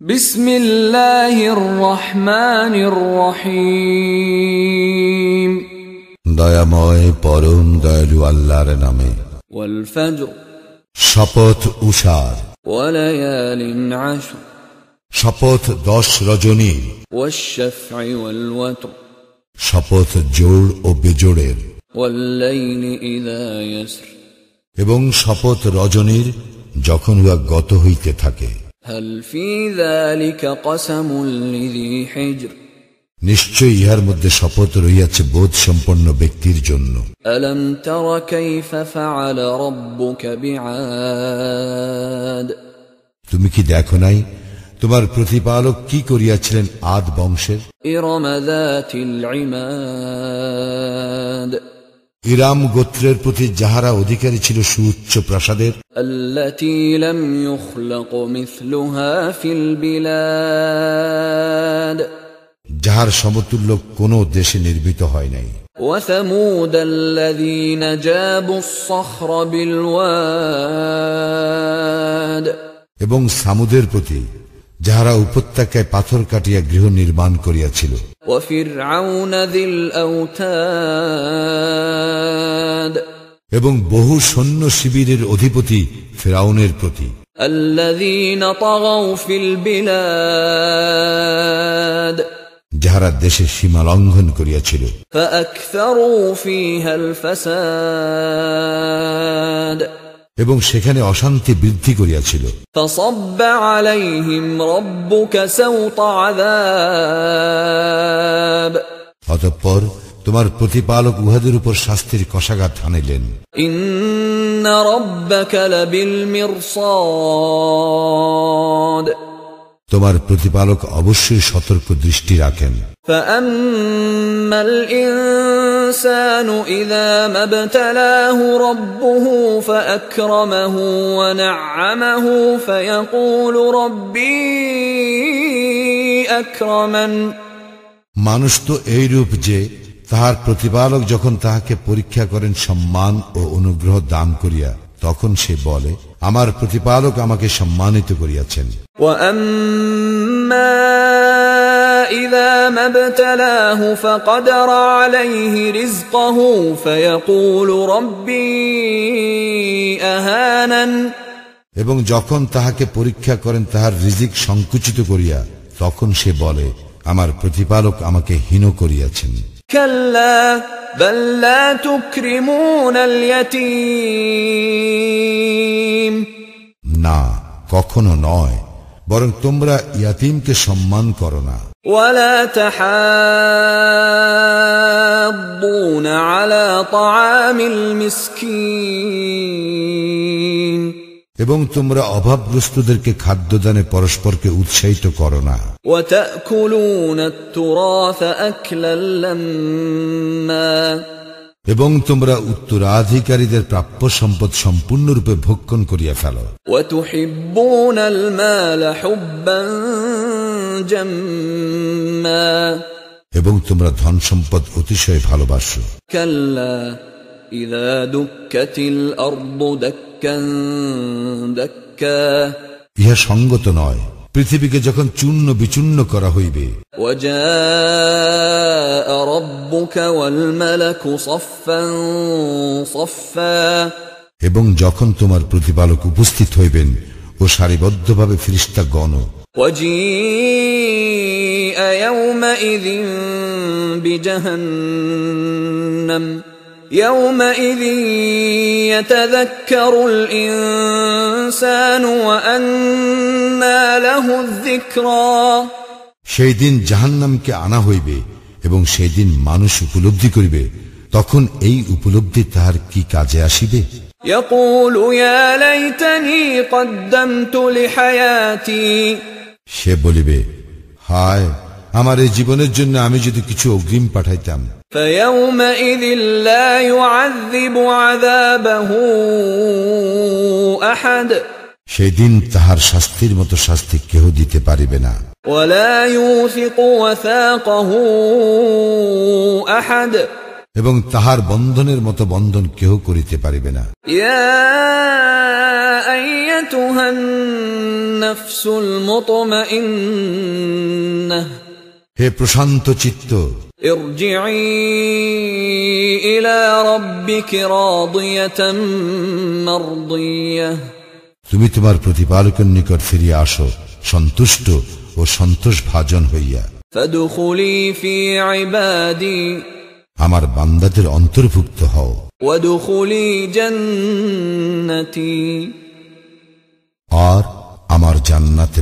বিসমিল্লাহির রহমানির রহিম। দয়াময় পরম দয়ালু আল্লাহর নামে। ওয়াল ফজর, শপথ উষার। ওয়ালায়ালিন আশর, শপথ 10 রজনীর। ওয়াশ শাফঈ ওয়াল ওয়াতর, শপথ জোড় ও বেজোড়ের। ওয়াল লাইলি ইযা ইয়াসর, এবং শপথ রজনীর যখন উহা গত হইতে থাকে। হাল ফী যালিকা কসমুল লিযী হিজর, নিশ্চয় ইহার মধ্যে শপথ রহিয়াছে বোধ সম্পন্ন ব্যক্তির জন্য। আলম তারা কাইফা ফাআলা রাব্বুকা বিআদ, তুমি কি দেখো নাই তোমার প্রতিপালক কি করিয়াছিলেন আদ বংশের। ইরম যাতিল ইমাদ, ইরাম গোত্রের প্রতি যাহারা অধিকারী ছিল সুউচ্চ প্রাসাদের। আল্লাতী লাম ইউখলাক মিসলুহা ফিল বিলাদ, যাহার সমতুল্য কোন দেশে নির্মিত হয় নাই। ওয়া সামুদ আল্লাযীনা জাবুস সখরা বিল ওয়াদ, এবং সামুদের প্রতি যাহারা উপত্যকায় পাথর কাটিয়া গৃহ নির্মাণ করিয়াছিল। ওয়া ফিরআউনা যিল আওতাদ, এবং বহু সৈন্য শিবিরের অধিপতি ফিরআউনের প্রতি। আল্লাযীনা তাগাউ ফিল বিলাদ, যাহারা দেশের সীমা লঙ্ঘন করিয়াছিল। ফাআকসারু ফীহাল ফাসাদ, এবং সেখানে অশান্তি বৃদ্ধি করিয়াছিল। ফাসাব্ব আলাইহিম রাব্বুকা সাওতা আযাব, অতঃপর তোমার প্রতিপালক উহাদের উপর শাস্তির কষাঘাত আনিলেন। ইন্না রাব্বাকা লাবিল মিরসাদ, তোমার প্রতিপালক অবশ্যই সতর্ক দৃষ্টি রাখেন। ফাআম্মাল ইনসানু ইযা মাবতালাহু রাব্বুহু ফাআকরামাহু ওয়া না'আমাহু ফায়াকুলু রাব্বী আকরামান, মানুষ তো এইরূপ যে তাহার প্রতিপালক যখন তাহাকে পরীক্ষা করেন সম্মান ও অনুগ্রহ দান করিয়া, তখন সে বলে আমার প্রতিপালক আমাকে সম্মানিত করিয়াছেন। ওয়া আম্মা ইযা মাবতালাহু ফাকদরা আলাইহি রিজকাহু ফায়াকুলু রাব্বী আহানান, এবং যখন তাহাকে পরীক্ষা করেন তাহার রিজিক সংকুচিত করিয়া, তখন সে বলে আমার প্রতিপালক আমাকে হীন করিয়াছেন। কাল্লা বাল লা তুকরিমুনাল ইয়াতীম, না, কখনো নয়, বরং তোমরা ইয়াতীমকে সম্মান করো না। ওয়ালা তাহাদ্দুনা আলা তাআমিল মিসকিন, এবং তোমরা অভাবগ্রস্তদেরকে খাদ্যদানে পরস্পরকে উৎসাহিত করো না। ওয়া তাকুলুনাত তুরাসা আকলাল লাম্মা, এবং তোমরা উত্তরাধিকারীদের প্রাপ্য সম্পদ সম্পূর্ণরূপে ভক্ষণ করিয়া ফেলো। ওয়া তুহিব্বুনাল মালা হুব্বান জাম্মা, এবং তোমরা ধন সম্পদ অতিশয় ভালোবাসো। কাল্লা ইযা দুক্কাতিল আরদু দাক্কান দাক্কা, ইহা সঙ্গত নয় পৃথিবীকে যখন চূর্ণ বিচূর্ণ করা হইবে। ওয়া জাআ রাব্বুকা ওয়াল মালাকু সাফফান সাফফা, এবং যখন তোমার প্রতিপালক উপস্থিত হইবেন ও সারিবদ্ধভাবে ফেরেশতাগণ। ওয়া জিআ ইয়াওমাইযিন বিজাহান্নাম, ইয়াওমাইযিন ইয়াতাযাক্কারুল ইনসানু ওয়া আন্না লাহুয যিকরা, সেই দিন জাহান্নামকে আনা হইবে এবং সেই দিন মানুষ উপলব্ধি করিবে, তখন এই উপলব্ধি তাহার কি কাজে আসিবে। ইয়াকুলু ইয়া লাইতানি কদ্দামতু লিহায়াতি, সে বলিবে হায়, আমার এই জীবনের জন্য আমি যদি কিছু অগ্রিম পাঠাইতাম। ফায়াউমাইযিন লা ইউআযযিবু আযাবাহু আহাদ, সেই দিন তাহার শাস্তির মতো শাস্তি কেহ দিতে পারিবে না। ওয়ালা ইউসিকু ওয়াসাকাহু আহাদ, এবং তাহার বন্ধনের মতো বন্ধন কেহ করিতে পারিবে না। ইয়া أيتها النفس المطمئنة হে প্রশান্ত চিত্ত, ارجعي إلى ربك راضية مرضية তুমি তোমার প্রতিপালকের নিকট ফিরে আসো সন্তুষ্ট ও সন্তোষভাজন হইয়া। فادخلي في عبادي আমার বান্দাদের অন্তর্ভুক্ত হও। وادخلي جنتي আর আমার জান্নাতে